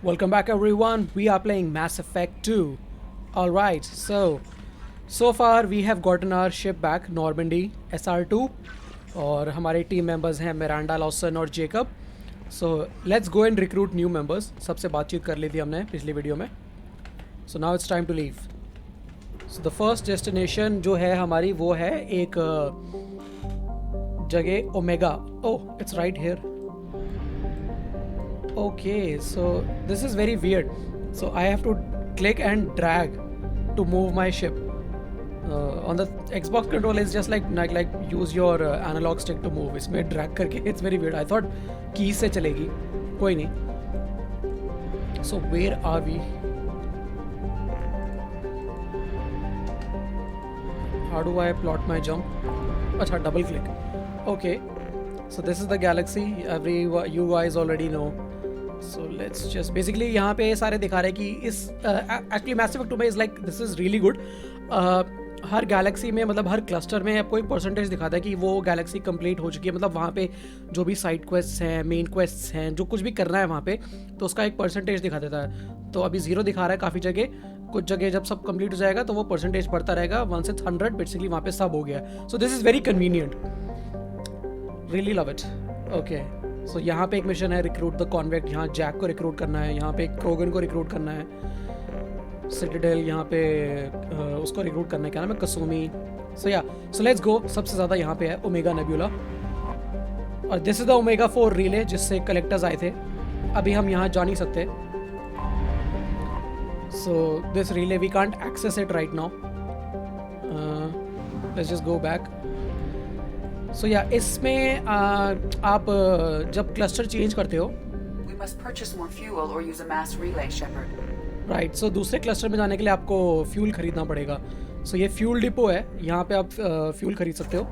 Welcome back everyone, we are playing Mass Effect 2. Alright, so far we have gotten our ship back, Normandy SR2. और हमारे team members हैं Miranda Lawson और Jacob. So let's go and recruit new members. सबसे बातचीत कर ली थी हमने पिछली वीडियो में. So now it's time to leave. So the first destination जो है हमारी वो है एक जगह Omega. Oh, it's right here. Okay, so this is very weird. So I have to click and drag to move my ship. On the Xbox controller is just like use your analog stick to move. इसमें drag करके it's very weird. I thought keys से चलेगी. कोई नहीं. So where are we? How do I plot my jump? अच्छा, double click. Okay. So this is the galaxy. You guys already know. So let's just basically यहाँ पे सारे दिखा रहे हैं कि इस actually Mass Effect 2 में is like this is really good. Her Galaxy में मतलब हर क्लस्टर में आपको एक परसेंटेज दिखाता है कि वो गैलेक्सी कंप्लीट हो चुकी है. मतलब वहाँ पे जो भी साइड क्वेस्ट्स हैं, मेन क्वेस्ट्स हैं, जो कुछ भी करना है वहाँ पे तो उसका एक परसेंटेज दिखा देता है. तो अभी 0 दिखा रहा है काफ़ी जगह. कुछ जगह जब सब कंप्लीट हो जाएगा तो वो परसेंटेज बढ़ता रहेगा 1 से 100. बेसिकली वहाँ पे सब हो गया. So this is very convenient. Really love it. Okay, so यहाँ पे एक मिशन है रिक्रूट द कॉन्वेक्ट. यहाँ जैक को रिक्रूट करना है. यहाँ पे क्रोगन को रिक्रूट करना है. सिटाडेल यहाँ पे उसको रिक्रूट करना है. क्या नाम है? कसुमी. So let's go. सबसे ज़्यादा यहाँ पे है ओमेगा नेब्यूला. और this is the Omega 4 relay जिससे कलेक्टर्स आए थे. अभी हम यहाँ जा नहीं सकते. So this relay we can't access it right now. Let's just go back. So या इसमें आप जब क्लस्टर चेंज करते हो We must purchase more fuel or use a mass relay, Shepard. Right. So दूसरे क्लस्टर में जाने के लिए आपको फ्यूल खरीदना पड़ेगा. सो ये फ्यूल डिपो है. यहाँ पे आप फ्यूल खरीद सकते हो.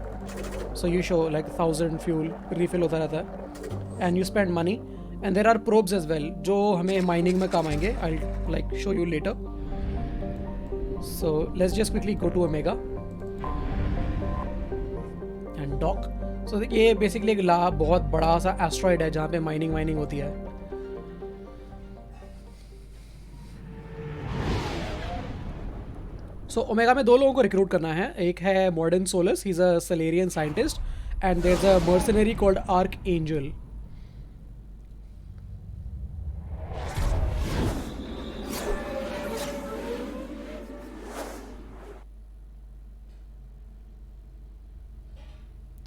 So you show like 1000 fuel refill होता रहता है. And you spend money and there are probes as well जो हमें माइनिंग में काम आएंगे. I like show you later. So let's just quickly go to Omega and dock. So ये basically एक बहुत बड़ा सा एस्ट्रॉइड है जहाँ पे माइनिंग होती है. सो ओमेगा में 2 लोगों को रिक्रूट करना है. एक है Mordin Solus, he is a Salarian scientist, and there is a mercenary called Archangel.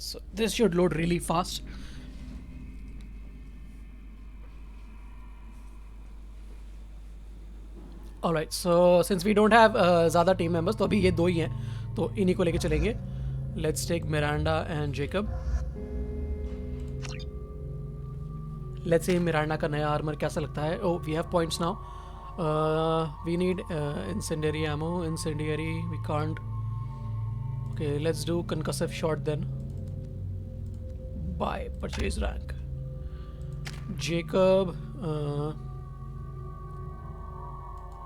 So this should load really fast. Alright, so since we don't have ज़्यादा टीम मेंबर्स तो अभी ये 2 ही हैं तो इन्हीं को लेके चलेंगे. Let's take Miranda and Jacob. Let's see Miranda का नया आर्मर कैसा लगता है. Oh, we have points now. We need incendiary ammo. Incendiary we can't. Okay, let's do concussive shot then. Buy purchase rank. Jacob,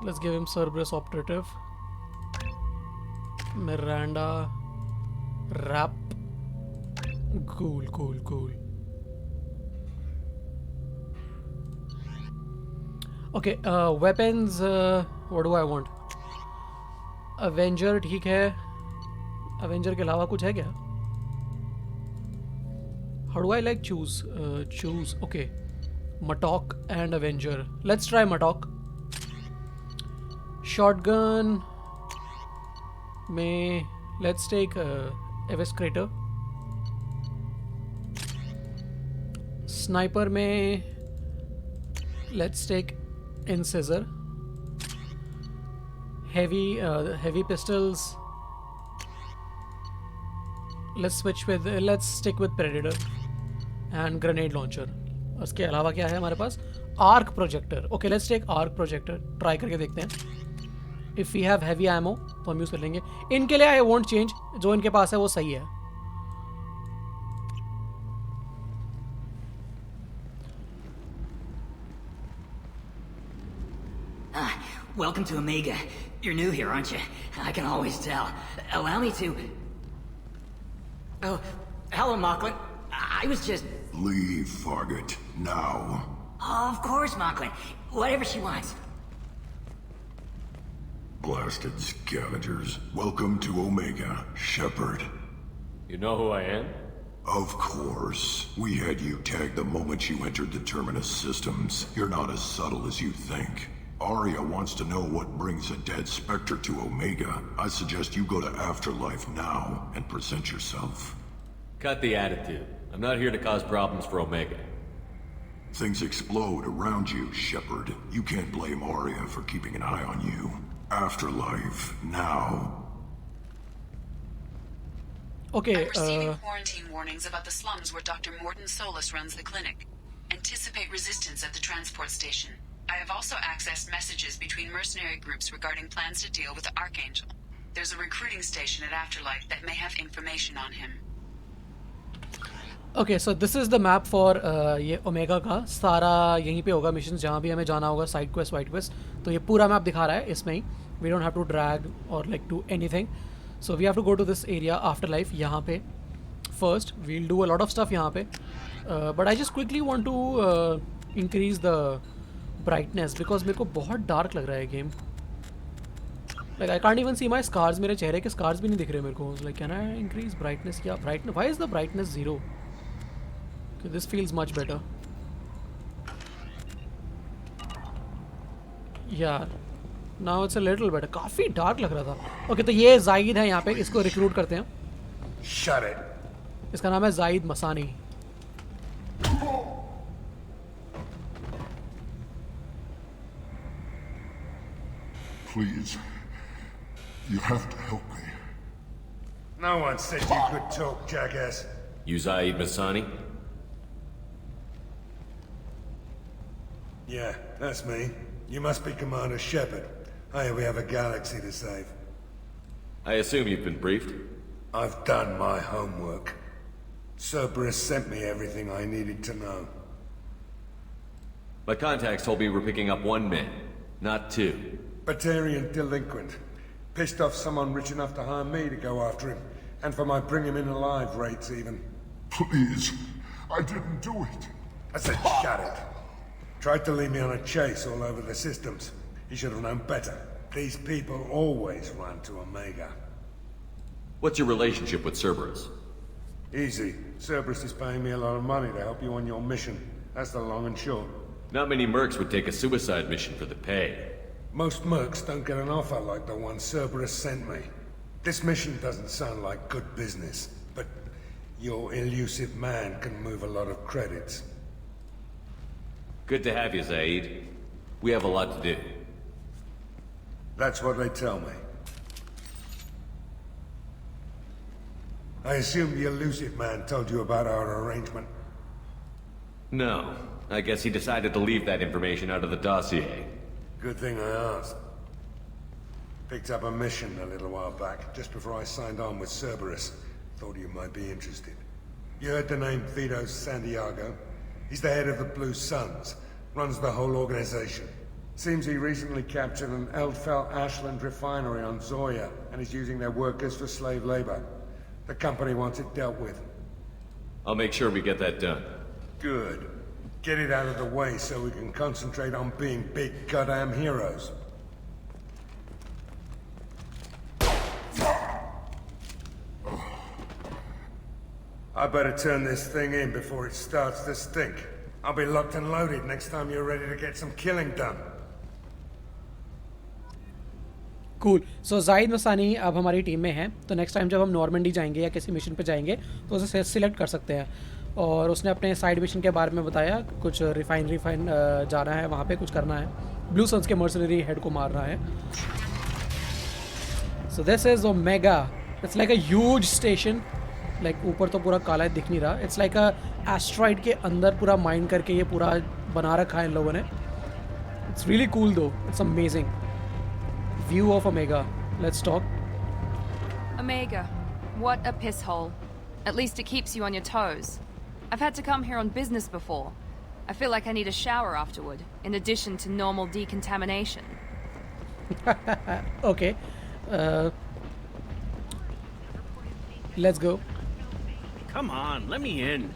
let's give him Cerberus operative. Miranda, rap. Cool. Okay, weapons. What do I want? Avenger ठीक है. Avenger के अलावा कुछ है क्या? How do I like choose? Okay, Matok and Avenger. Let's try Matok. Shotgun में let's take Eviscerator. Sniper में let's take Incisor. Heavy pistols. Let's stick with Predator and grenade launcher. उसके अलावा क्या है हमारे पास? Arc projector. Okay, let's take arc projector. Try करके देखते हैं. If we have heavy ammo तो हम यूज़ कर लेंगे. इनके लिए आई वोंट चेंज. जो इनके पास है वो सही है. Welcome to Omega. You're new here, aren't you? I can always tell. Allow me to... Oh, hello, Mocklin. I was just... Leave, Fargate, now. Of course, Mocklin. Whatever she wants. Blasted scavengers. Welcome to Omega, Shepard. You know who I am? Of course. We had you tagged the moment you entered the Terminus systems. You're not as subtle as you think. Arya wants to know what brings a dead Spectre to Omega. I suggest you go to Afterlife now and present yourself. Cut the attitude. I'm not here to cause problems for Omega. Things explode around you, Shepard. You can't blame Arya for keeping an eye on you. Afterlife, now. Okay, I'm receiving quarantine warnings about the slums where Dr. Morton Solus runs the clinic. Anticipate resistance at the transport station. I have also accessed messages between mercenary groups regarding plans to deal with the Archangel. There's a recruiting station at Afterlife that may have information on him. Okay so this is the map for ये omega का सारा यहीं पे होगा mission जहाँ भी हमें जाना होगा साइड क्वेस्ट वाइड क्वेस्ट तो ये पूरा मैप दिखा रहा है इसमें ही we don't have to drag और like do anything so we have to go to this area Afterlife यहाँ पे first we'll do a lot of stuff यहाँ पे but I just quickly want to increase the brightness because मेरे को बहुत dark लग रहा है game like I can't even see my scars मेरे चेहरे के स्कार्स भी नहीं दिख रहे मेरे को like can I increase brightness या brightness why is the brightness 0 Okay, this feels much better. Yeah, now it's a little better. काफी डार्क लग रहा था. Okay, तो ये जाहिद है यहाँ पे इसको रिक्रूट करते हैं. Shut it. इसका नाम है Zahid Masani. Please. You have to help me. No one said you could talk, jackass. You Zaid Masani? Yeah, that's me. You must be Commander Shepard. Hey, we have a galaxy to save. I assume you've been briefed? I've done my homework. Cerberus sent me everything I needed to know. My contacts told me we're picking up 1 man, not 2. Batarian delinquent. Pissed off someone rich enough to hire me to go after him. And for my bring him in alive rates even. Please. I didn't do it. I said shut it. Tried to lead me on a chase all over the systems. He should have known better. These people always run to Omega. What's your relationship with Cerberus? Easy. Cerberus is paying me a lot of money to help you on your mission. That's the long and short. Not many mercs would take a suicide mission for the pay. Most mercs don't get an offer like the one Cerberus sent me. This mission doesn't sound like good business, but your elusive man can move a lot of credits. Good to have you, Zaid. We have a lot to do. That's what they tell me. I assume the elusive man told you about our arrangement. No. I guess he decided to leave that information out of the dossier. Good thing I asked. Picked up a mission a little while back, just before I signed on with Cerberus. Thought you might be interested. You heard the name Vito Santiago? He's the head of the Blue Suns. Runs the whole organization. Seems he recently captured an Eldfell Ashland refinery on Zoya and is using their workers for slave labor. The company wants it dealt with. I'll make sure we get that done. Good. Get it out of the way so we can concentrate on being big goddamn heroes. I better turn this thing in before it starts to stink. I'll be locked and loaded next time you're ready to get some killing done. Cool so Zahid Masani अब हमारी team में है तो next time जब हम Normandy जाएंगे या किसी मिशन पे जाएंगे तो उसे सिलेक्ट कर सकते हैं और उसने अपने साइड मिशन के बारे में बताया कुछ रिफाइनरी जाना है वहाँ पे कुछ करना है ब्लू सन्स के मर्सनरी हेड को मारना है so this is omega it's like a huge station like ऊपर तो पूरा काला दिख नहीं रहा इट्स लाइक अ एस्ट्रॉइड के अंदर पूरा माइन करके ये पूरा बना रखा है इन लोगों ने इट्स रियली कूल दो it's amazing view of omega let's talk Omega, what a piss hole. At least it keeps you on your toes. I've had to come here on business before. I feel like I need a shower afterward, in addition to normal decontamination. Okay. Let's go. Come on, let me in.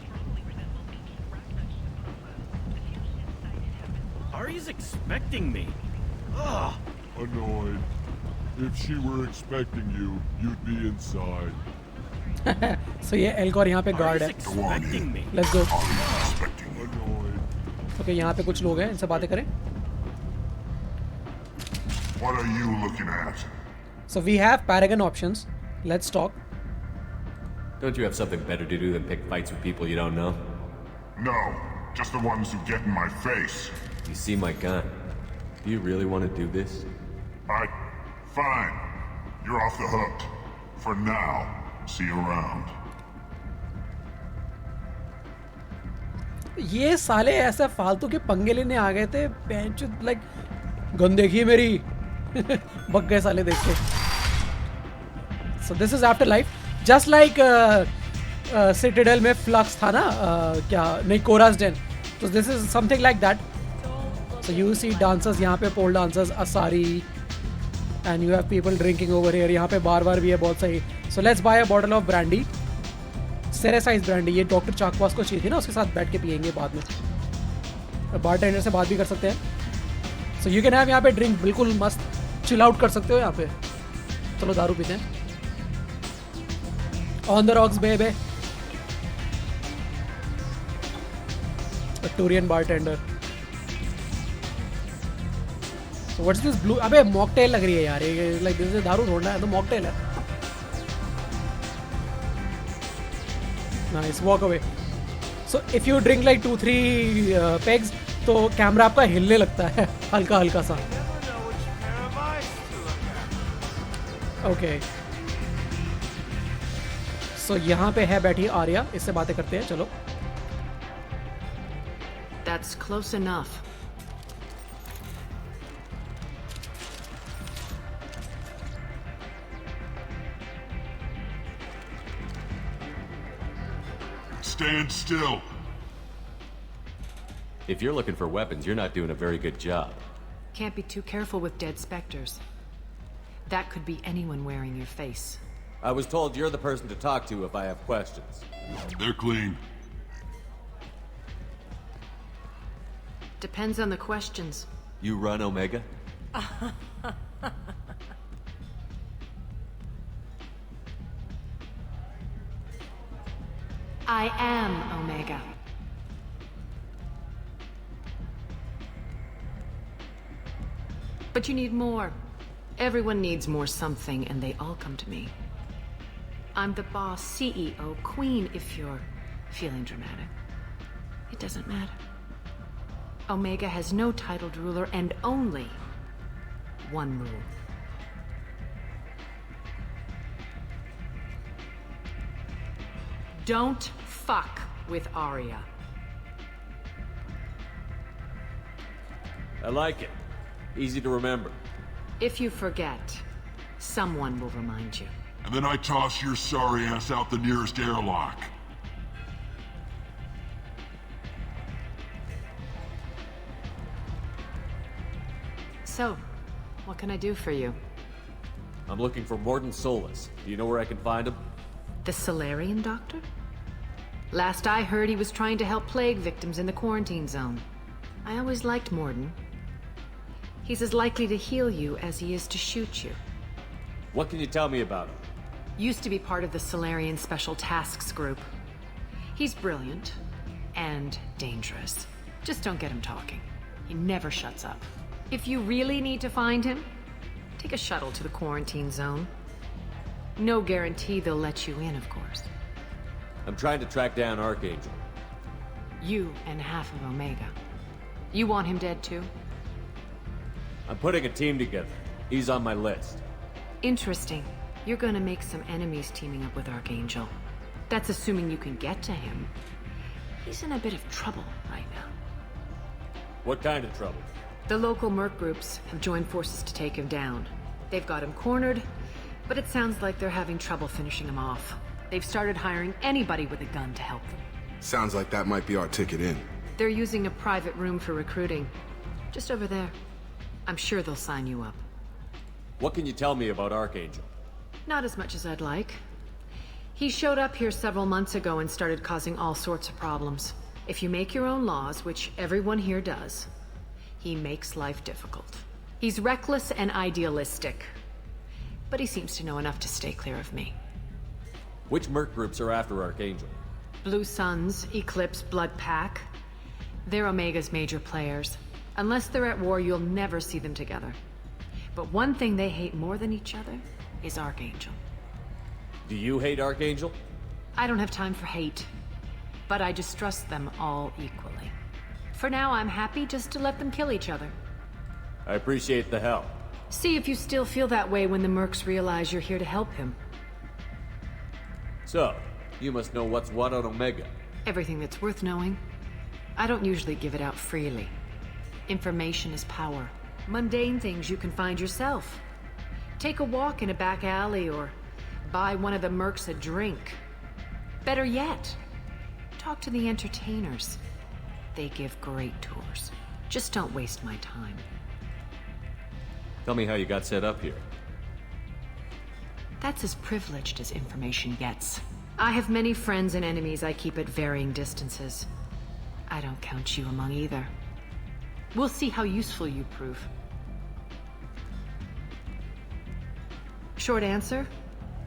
Ari's expecting me. Ugh. Annoyed. If she were expecting you, you'd be inside. So ये एल्कोर यहाँ पे guard Ari's है. expecting me. Let's go. Expecting you. Annoyed. Okay, यहाँ पे कुछ लोग हैं, इनसे बातें करें. What are you looking at? So we have Paragon options. Let's talk. Don't you have something better to do than pick fights with people you don't know? No, just the ones who get in my face. You see my gun. Do you really want to do this? Fine. You're off the hook. For now. See you around. ये साले ऐसा फालतू के पंगे लेने आ गए थे. Bench like gun देखिए मेरी. बग गए साले देख के. So this is afterlife. Just like Citadel में Flux था ना, क्या नहीं, Cora's Den. So this is something like that. So you see dancers यहाँ पे, pole dancers, Asari, and you have people drinking over here. यहाँ पे बार भी है बहुत सही. So let's buy a bottle of brandy. Ceresized brandy. ये doctor चाकवास को चाहिए थी ना, उसके साथ बैठ के पियेंगे बाद में. बारटेंडर से बात भी कर सकते हैं. So you can have यहाँ पे ड्रिंक बिल्कुल मस्त चिल आउट कर सकते हो यहाँ पे. चलो दारू पीते हैं. On the rocks, baby. A Turian bartender. So what's this blue? अबे mocktail लग रही है यार ये. Like this is दारू थोड़ा है, तो mocktail है. Nice, walk away. So if you drink like 2-3 pegs, तो कैमरा आपका हिलने लगता है हल्का सा. Okay. So यहाँ पे है बैठी आर्या, इससे बातें करते हैं. चलो. That's close enough. Stand still. If you're looking for weapons, you're not doing a very good job. Can't be too careful with dead specters. That could be anyone wearing your face. I was told you're the person to talk to if I have questions. They're clean. Depends on the questions. You run Omega? I am Omega. But you need more. Everyone needs more something, and they all come to me. I'm the boss, CEO, queen, if you're feeling dramatic. It doesn't matter. Omega has no titled ruler and only one rule. Don't fuck with Arya. I like it. Easy to remember. If you forget, someone will remind you. And then I toss your sorry ass out the nearest airlock. So, what can I do for you? I'm looking for Morden Solus. Do you know where I can find him? The Solarian doctor? Last I heard, he was trying to help plague victims in the quarantine zone. I always liked Morden. He's as likely to heal you as he is to shoot you. What can you tell me about him? Used to be part of the Solarian Special Tasks Group. He's brilliant and dangerous. Just don't get him talking. He never shuts up. If you really need to find him, take a shuttle to the quarantine zone. No guarantee they'll let you in, of course. I'm trying to track down Archangel. You and half of Omega. You want him dead too? I'm putting a team together. He's on my list. Interesting. You're gonna make some enemies teaming up with Archangel. That's assuming you can get to him. He's in a bit of trouble right now. What kind of trouble? The local merc groups have joined forces to take him down. They've got him cornered, but it sounds like they're having trouble finishing him off. They've started hiring anybody with a gun to help them. Sounds like that might be our ticket in. They're using a private room for recruiting. Just over there. I'm sure they'll sign you up. What can you tell me about Archangel? Not as much as I'd like. He showed up here several months ago and started causing all sorts of problems. If you make your own laws, which everyone here does, He makes life difficult. He's reckless and idealistic. But he seems to know enough to stay clear of me. Which merc groups are after Archangel? Blue Suns, Eclipse, Blood Pack. They're Omega's major players. Unless they're at war, you'll never see them together. But one thing they hate more than each other is Archangel. Do you hate Archangel? I don't have time for hate. But I distrust them all equally. For now, I'm happy just to let them kill each other. I appreciate the help. See if you still feel that way when the mercs realize you're here to help him. So, you must know what's what on Omega. Everything that's worth knowing. I don't usually give it out freely. Information is power. Mundane things you can find yourself. Take a walk in a back alley or buy one of the mercs a drink. Better yet, talk to the entertainers. They give great tours. Just don't waste my time. Tell me how you got set up here. That's as privileged as information gets. I have many friends and enemies I keep at varying distances. I don't count you among either. We'll see how useful you prove. Short answer?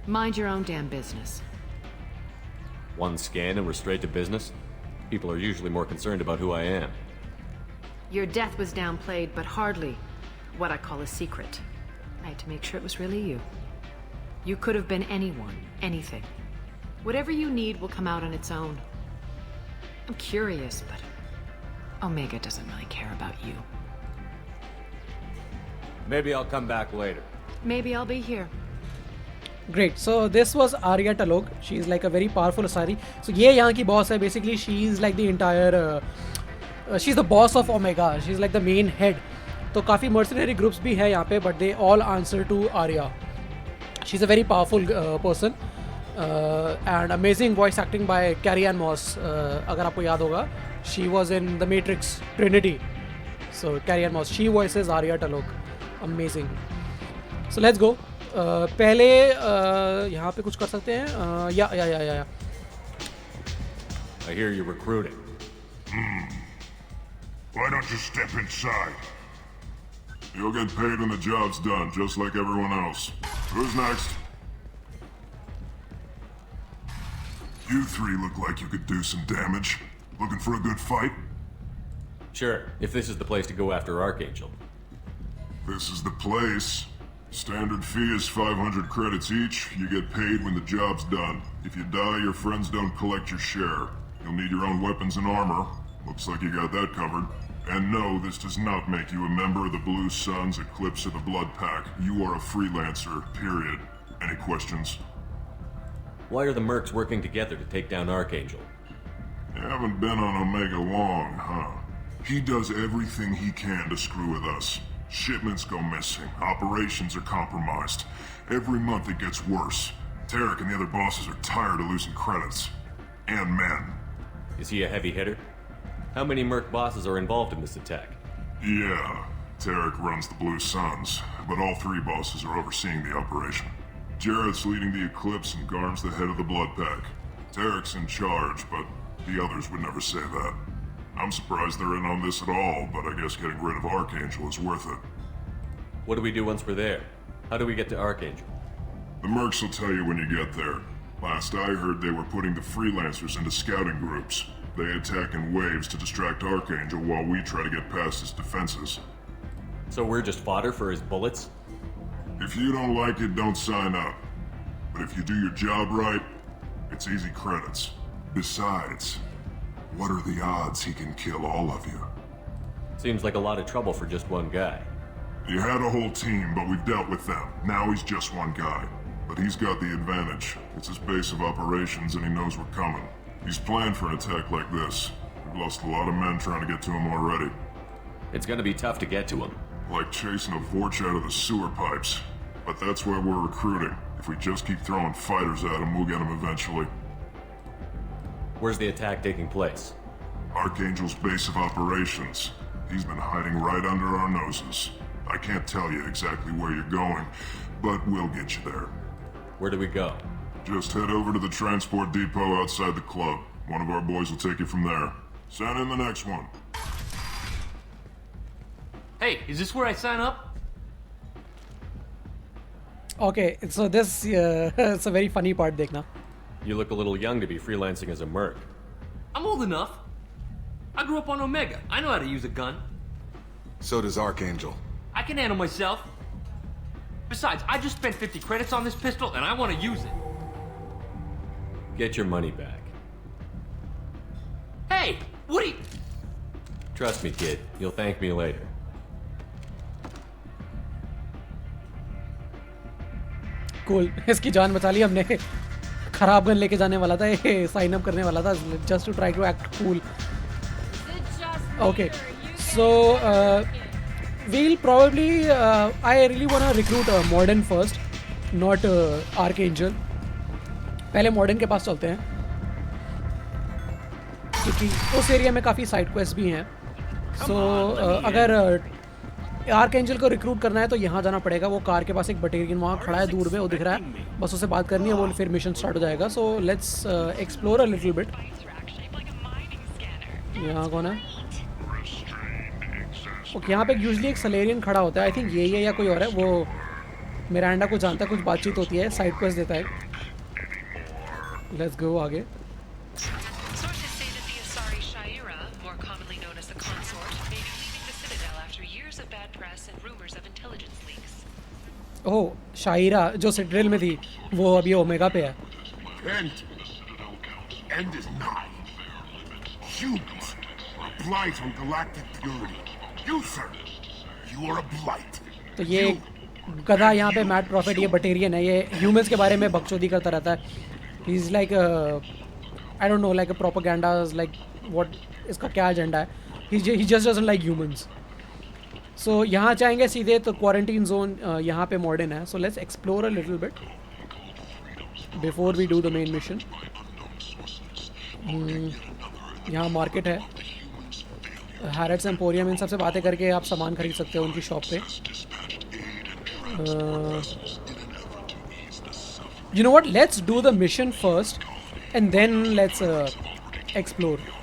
Mind your own damn business. One scan and we're straight to business? People are usually more concerned about who I am. Your death was downplayed, but hardly what I call a secret. I had to make sure it was really you. You could have been anyone, anything. Whatever you need will come out on its own. I'm curious, but Omega doesn't really care about you. Maybe I'll come back later. Maybe I'll be here. Great. So this was Arya Talog. She is like a very powerful Asari. So ये यहाँ की boss है. Basically, she is like the entire. She's the boss of Omega. She's like the main head. तो काफ़ी mercenary groups भी है यहाँ पे, but they all answer to Arya. She's a very powerful person. And amazing voice acting by Carrie-Anne Moss. अगर आपको याद होगा, she was in the Matrix Trinity. So Carrie-Anne Moss, she voices Arya Talog. Amazing. So let's go. पहले यहाँ पे कुछ कर सकते हैं. Yeah. I hear you're recruiting. Why don't you step inside? You'll get paid when the job's done, just like everyone else. Who's next? You three look like you could do some damage. Looking for a good fight? Sure, if this is the place to go after Archangel. This is the place. Standard fee is 500 credits each. You get paid when the job's done. If you die, your friends don't collect your share. You'll need your own weapons and armor. Looks like you got that covered. And no, this does not make you a member of the Blue Suns, Eclipse, or the Blood Pack. You are a freelancer, period. Any questions? Why are the mercs working together to take down Archangel? You haven't been on Omega long, huh? He does everything he can to screw with us. Shipments go missing. Operations are compromised. Every month it gets worse. Tarek and the other bosses are tired of losing credits. And men. Is he a heavy hitter? How many merc bosses are involved in this attack? Yeah, Tarek runs the Blue Suns, but all three bosses are overseeing the operation. Jarrett's leading the Eclipse and Garm's the head of the Blood Pack. Tarek's in charge, but the others would never say that. I'm surprised they're in on this at all, but I guess getting rid of Archangel is worth it. What do we do once we're there? How do we get to Archangel? The mercs will tell you when you get there. Last I heard, they were putting the freelancers into scouting groups. They attack in waves to distract Archangel while we try to get past his defenses. So we're just fodder for his bullets? If you don't like it, don't sign up. But if you do your job right, it's easy credits. Besides, what are the odds he can kill all of you? Seems like a lot of trouble for just one guy. You had a whole team, but we've dealt with them. Now he's just one guy. But he's got the advantage. It's his base of operations and he knows we're coming. He's planned for an attack like this. We've lost a lot of men trying to get to him already. It's gonna be tough to get to him. Like chasing a Vorch out of the sewer pipes. But that's why we're recruiting. If we just keep throwing fighters at him, we'll get him eventually. Where's the attack taking place? Archangel's base of operations. He's been hiding right under our noses. I can't tell you exactly where you're going, but we'll get you there. Where do we go? Just head over to the transport depot outside the club. One of our boys will take you from there. Send in the next one. Hey, is this where I sign up? Okay, so this it's a very funny part. देखना. You look a little young to be freelancing as a merc. I'm old enough. I grew up on Omega. I know how to use a gun. So does Archangel. I can handle myself. Besides, I just spent 50 credits on this pistol, and I want to use it. Get your money back. Hey, what are you... Trust me, kid. You'll thank me later. Cool. इसकी जान बचा ली हमने. खराब gun लेके जाने वाला था, ये साइन अप करने वाला था, just to try to act cool. Okay, so we'll probably I really wanna recruit Morden first, not Archangel. पहले Morden के पास चलते हैं क्योंकि उस एरिया में काफ़ी साइड क्वेस्ट भी हैं. So अगर आर्कएंजल को रिक्रूट करना है तो यहाँ जाना पड़ेगा. वो कार के पास एक बटेरियन वहाँ खड़ा है दूर में, वो दिख रहा है. बस उसे बात करनी है, वो फिर मिशन स्टार्ट हो जाएगा. सो let's explore a little bit. यहाँ कौन है? ओके, यहाँ पे यूजुअली एक सलेरियन खड़ा होता है. आई थिंक ये या कोई और है. वो मिरांडा को जानता है, कुछ बातचीत होती है, साइड क्वेस्ट देता है. लेट्स गो आगे. ओह, शायरा जो सिट्रेल में थी वो अभी ओमेगा पे है. End is nigh. Humans are a blight on galactic purity. You, sir, you are a blight. तो ये गधा यहाँ पे मैट प्रॉफिट, ये बटेरियन है, ये ह्यूमंस के बारे में बकचोदी करता रहता है. He is like I don't know, like a propaganda, like what, इसका क्या एजेंडा है. ही जस्ट डजंट लाइक ह्यूमंस. सो यहाँ चाहेंगे सीधे तो क्वारंटीन जोन यहाँ पे मॉडर्न है. So let's explore a little bit before we do the main mission. यहाँ मार्केट है, हैरेट्स एम्पोरियम, इन सबसे बातें करके आप सामान खरीद सकते हो उनकी शॉप पे. You know what, let's do the mission first and then let's explore.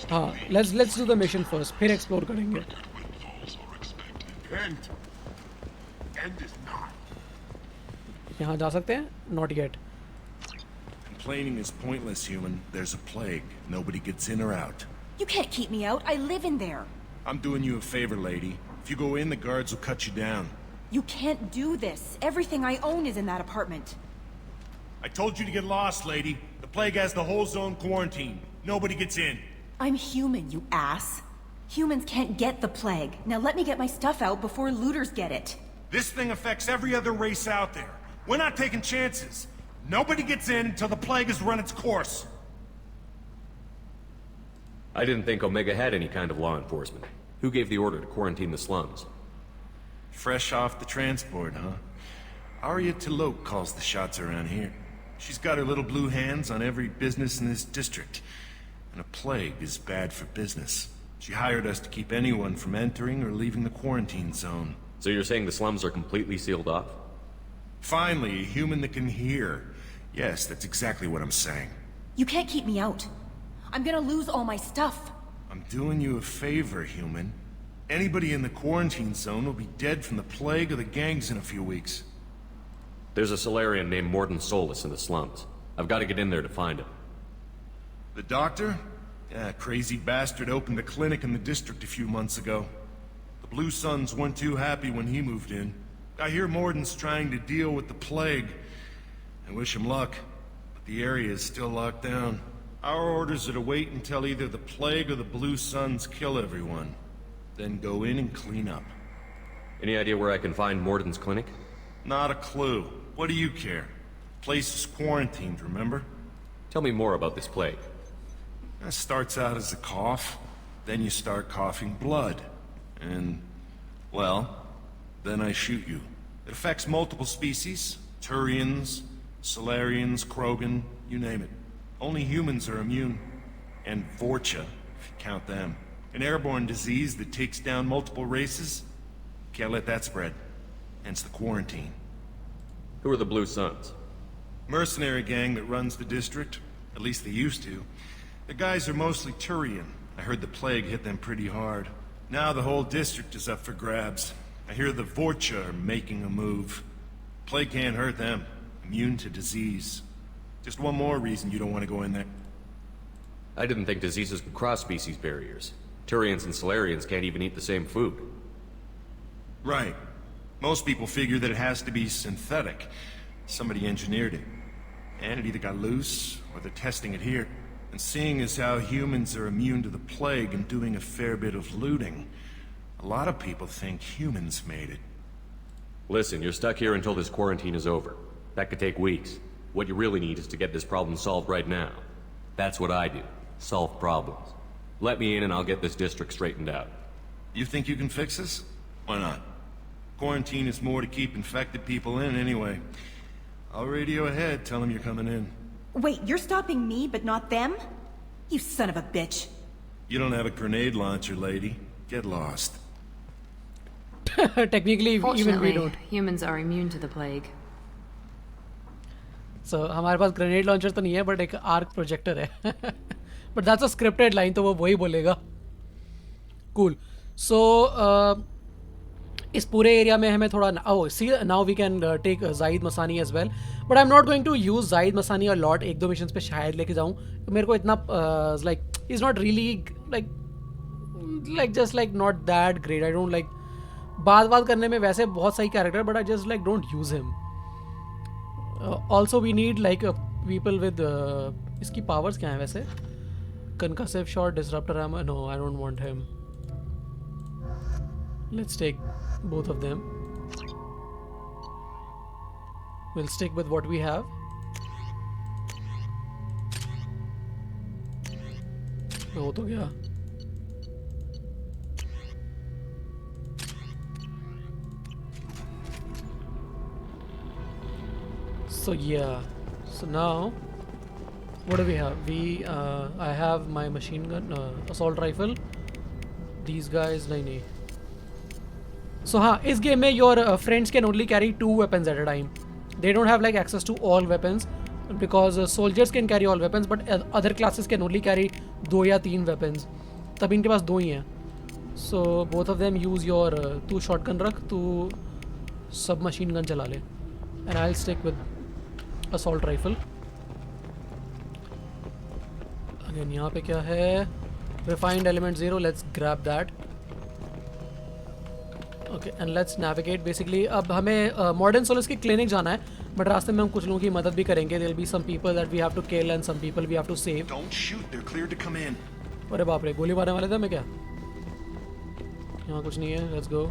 हाँ, let's do the mission first, फिर एक्सप्लोर करेंगे. यहाँ जा सकते हैं? Not yet. Complaining is pointless, human. There's a plague. Nobody gets in or out. You can't keep me out. I live in there. I'm doing you a favor, lady. If you go in, the guards will cut you down. You can't do this. Everything I own is in that apartment. I told you to get lost, lady. The plague has the whole zone quarantined. Nobody gets in. I'm human, you ass. Humans can't get the plague. Now let me get my stuff out before looters get it. This thing affects every other race out there. We're not taking chances. Nobody gets in until the plague has run its course. I didn't think Omega had any kind of law enforcement. Who gave the order to quarantine the slums? Fresh off the transport, huh? Arya Tilok calls the shots around here. She's got her little blue hands on every business in this district. And a plague is bad for business. She hired us to keep anyone from entering or leaving the quarantine zone. So you're saying the slums are completely sealed off? Finally, a human that can hear. Yes, that's exactly what I'm saying. You can't keep me out. I'm gonna lose all my stuff. I'm doing you a favor, human. Anybody in the quarantine zone will be dead from the plague or the gangs in a few weeks. There's a Solarian named Morden Solus in the slums. I've got to get in there to find him. The doctor? Yeah, crazy bastard opened a clinic in the district a few months ago. The Blue Suns weren't too happy when he moved in. I hear Morden's trying to deal with the plague. I wish him luck, but the area is still locked down. Our orders are to wait until either the plague or the Blue Suns kill everyone. Then go in and clean up. Any idea where I can find Morden's clinic? Not a clue. What do you care? Place is quarantined, remember? Tell me more about this plague. It starts out as a cough, then you start coughing blood. And, well, then I shoot you. It affects multiple species. Turians, Solarians, Krogan, you name it. Only humans are immune. And Vorcha, if you count them. An airborne disease that takes down multiple races. Can't let that spread. Hence the quarantine. Who are the Blue Suns? Mercenary gang that runs the district. At least they used to. The guys are mostly Turian. I heard the plague hit them pretty hard. Now the whole district is up for grabs. I hear the Vorcha are making a move. Plague can't hurt them. Immune to disease. Just one more reason you don't want to go in there. I didn't think diseases could cross species barriers. Turians and Solarians can't even eat the same food. Right. Most people figure that it has to be synthetic. Somebody engineered it. And it either got loose, or they're testing it here. And seeing as how humans are immune to the plague and doing a fair bit of looting, a lot of people think humans made it. Listen, you're stuck here until this quarantine is over. That could take weeks. What you really need is to get this problem solved right now. That's what I do. Solve problems. Let me in and I'll get this district straightened out. You think you can fix this? Why not? Quarantine is more to keep infected people in anyway. I'll radio ahead, tell them you're coming in. Wait, you're stopping me, but not them? You son of a bitch. You don't have a grenade launcher, lady. Get lost. Technically, even we Fortunately, don't. humans are immune to the plague. So हमारे पास grenade launcher तो नहीं है, but एक arc projector है. But that's a scripted line, तो वो वही बोलेगा. कूल. सो इस पूरे एरिया में हमें थोड़ा see now we can take Zaeed Massani as well, but I am not going to use Zaeed Massani और लॉट एक दो मिशंस पे शायद लेके जाऊँ. मेरे को इतना like is not really like just like not that great. I don't like बात करने में वैसे बहुत सही character, but I just like don't use him. Also we need like people with इसकी पावर्स क्या हैं वैसे? Concussive shot, disruptor ammo. No, I don't want him. Let's take both of them. We'll stick with what we have. हो तो गया. So yeah. So now, what do we have? I have my machine gun, assault rifle. These guys, नहीं. So हाँ, इस game में your friends can only carry 2 weapons at a time. They don't have like access to all weapons because soldiers can carry all weapons, but other classes can only carry 2 या 3 weapons. तब इनके पास 2 ही हैं. So both of them use your तू shotgun रख, तू submachine gun चला ले, and I'll stick with assault rifle. Again यहाँ पे क्या है? Refined element 0. Let's grab that. Okay, and let's navigate. Basically अब हमें मॉडर्न सोलस की क्लिनिक जाना है, बट रास्ते में हम कुछ लोगों की मदद भी करेंगे. There will be some people that we have to kill and some people we have to save. Don't shoot, they are clear to come in. अरे बाप रे, गोली मारने वाले थे. मैं क्या यहाँ कुछ नहीं है. Let's go.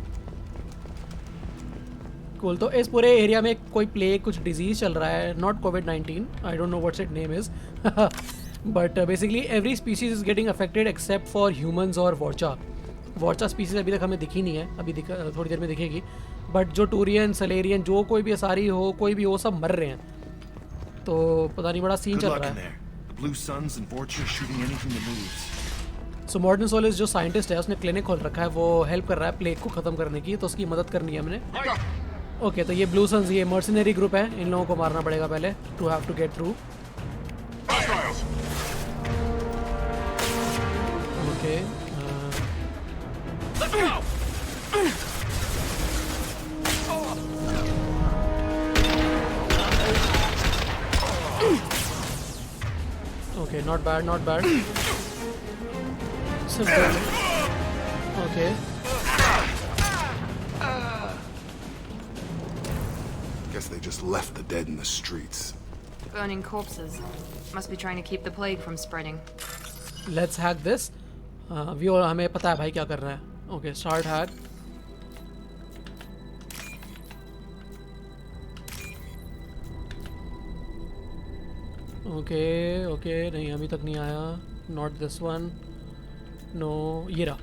कूल. तो इस पूरे एरिया में कोई प्लेग, कुछ डिजीज चल रहा है. Not covid, I don't know what's it name is, but basically every species is getting affected except for humans और वॉर्चा. वॉर्चा स्पीसीज अभी तक हमें दिखी नहीं है, अभी थोड़ी देर में दिखेगी. बट जो टूरियन, सलेरियन, जो कोई भी असारी हो, कोई भी हो, सब मर रहे हैं. तो पता नहीं, बड़ा सीन चल रहा है. सो मॉडर्न सोलिस जो साइंटिस्ट है, उसने क्लिनिक खोल रखा है. वो हेल्प कर रहा है प्लेग को ख़त्म करने की, तो उसकी मदद करनी है हमने. ओके, तो ये ब्लू सन्स, ये मर्सिनरी ग्रुप है. इन लोगों को मारना पड़ेगा पहले to have to get through. Okay, okay, not bad, not bad. Simple. Okay. Guess they just left the dead in the streets. Burning corpses. Must be trying to keep the plague from spreading. Let's hack this. हमें पता है भाई क्या कर रहा है. Okay, start hack. Okay, नहीं अभी तक नहीं आया. Not this one. No, ये रहा.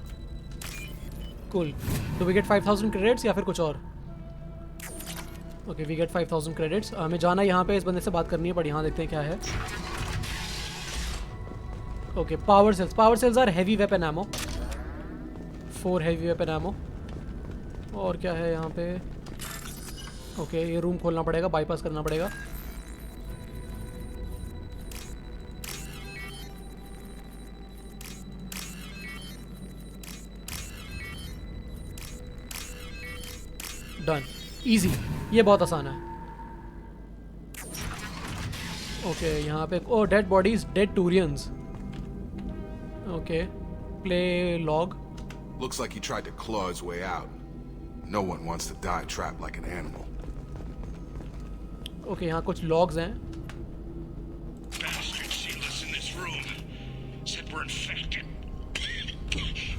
Cool. Do we get 5,000 credits या फिर कुछ और? Okay, we get 5,000 credits. हमें जाना यहाँ पे, इस बंदे से बात करनी है, पर यहाँ देखते हैं क्या है. Okay, power cells. Power cells are heavy weapon ammo. 4 heavy weapon ammo. और क्या है यहाँ पे? ओके, ये रूम खोलना पड़ेगा, बाईपास करना पड़ेगा. डन, इजी, ये बहुत आसान है. ओके, यहाँ पे oh dead bodies, dead Turians. Okay, play log. Looks like he tried to claw his way out. No one wants to die trapped like an animal. Okay, यहाँ कुछ लॉग्स हैं. Bastards sealed us in this room. Said we're infected.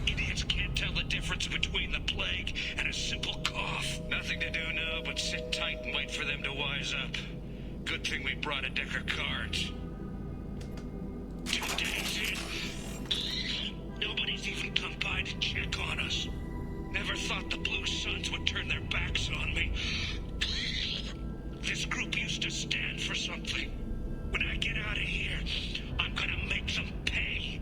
Idiots can't tell the difference between the plague and a simple cough. Nothing to do now but sit tight and wait for them to wise up. Good thing we brought a deck of cards. 2 days in. Nobody's even come by to check on us. Never thought the Blue Suns would turn their backs on me. This group used to stand for something. When I get out of here, I'm gonna make them pay.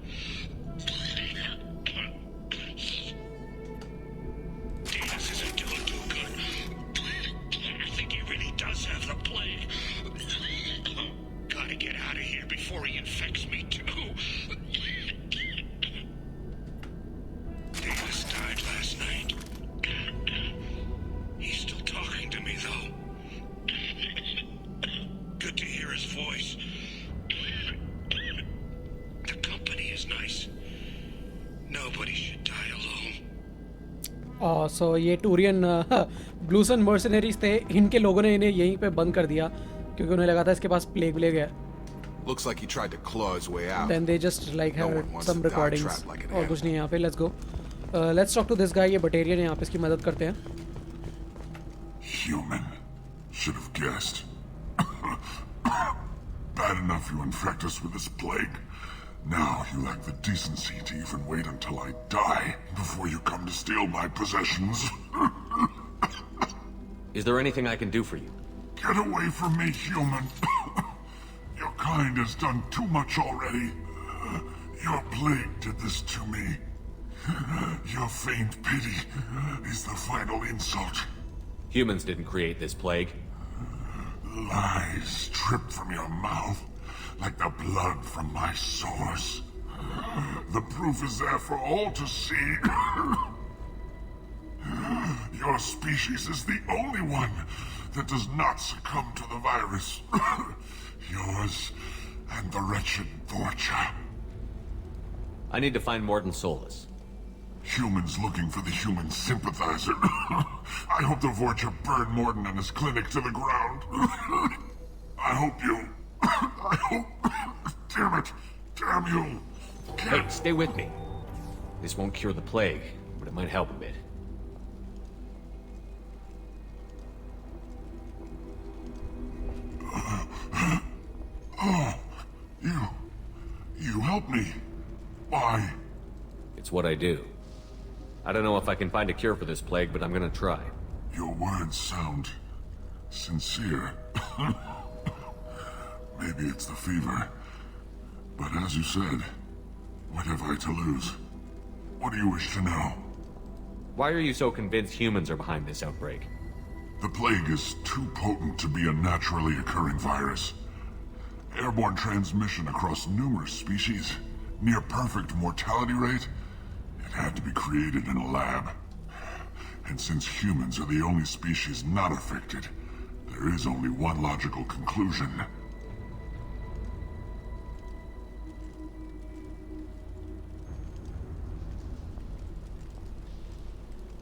Davis isn't doing too good. I think he really does have the plague. Gotta get out of here before he infects me too. Davis died last night. He's still talking to me though. Good to hear his voice. The company is nice. Nobody should die alone. सो ये टूरियन ब्लूसन mercenaries थे. इनके लोगों ने इन्हें यहीं पे बंद कर दिया क्योंकि उन्हें लगा था इसके पास प्लेग है. Looks like he tried to claw his way out. Then they just like No had one wants some to die recordings. trapped like an और कुछ नहीं है यहाँ पे. Let's go. Let's talk to this guy. ये बटेरियन है, यहाँ पे इसकी मदद करते हैं. Human. Should have guessed. Bad enough you infect us with this plague. Now you lack the decency to even wait until I die before you come to steal my possessions. Is there anything I can do for you? Get away from me, human. Your kind has done too much already. Your plague did this to me. Your faint pity is the final insult. Humans didn't create this plague. Lies drip from your mouth like the blood from my sores. The proof is there for all to see. Your species is the only one that does not succumb to the virus. Yours and the wretched Vorcha. I need to find Morton Solus. Humans looking for the human sympathizer. I hope the Vorcha burned Morton and his clinic to the ground. I hope you... I hope... Damn it. Damn you. Hey, stay with me. This won't cure the plague, but it might help a bit. Oh, you help me. Why? It's what I do. I don't know if I can find a cure for this plague, but I'm gonna try. Your words sound sincere. Maybe it's the fever. But as you said, what have I to lose? What do you wish to know? Why are you so convinced humans are behind this outbreak? The plague is too potent to be a naturally occurring virus. Airborne transmission across numerous species, near perfect mortality rate. It had to be created in a lab. And since humans are the only species not affected, there is only one logical conclusion.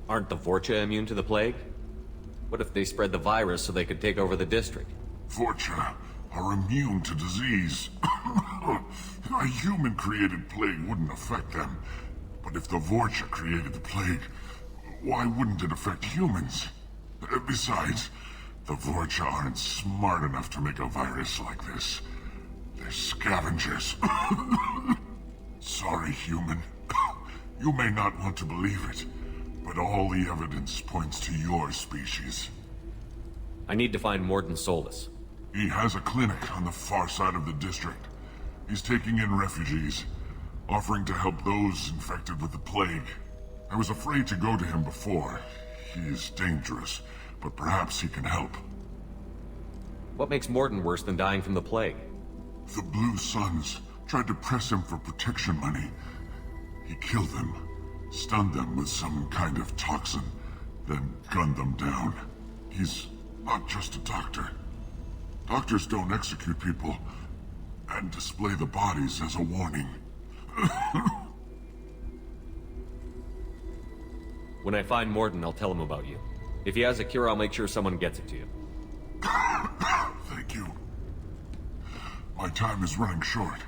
Aren't the Vorcha immune to the plague? What if they spread the virus so they could take over the district? Vorcha are immune to disease. A human-created plague wouldn't affect them. But if the Vorcha created the plague, why wouldn't it affect humans? Besides, the Vorcha aren't smart enough to make a virus like this. They're scavengers. Sorry, human. You may not want to believe it, but all the evidence points to your species. I need to find Morton Solus. He has a clinic on the far side of the district. He's taking in refugees, offering to help those infected with the plague. I was afraid to go to him before. He is dangerous, but perhaps he can help. What makes Morton worse than dying from the plague? The Blue Suns tried to press him for protection money. He killed them, stunned them with some kind of toxin, then gunned them down. He's not just a doctor. Doctors don't execute people and display the bodies as a warning. When I find Morton, I'll tell him about you. If he has a cure, I'll make sure someone gets it to you. Thank you. My time is running short,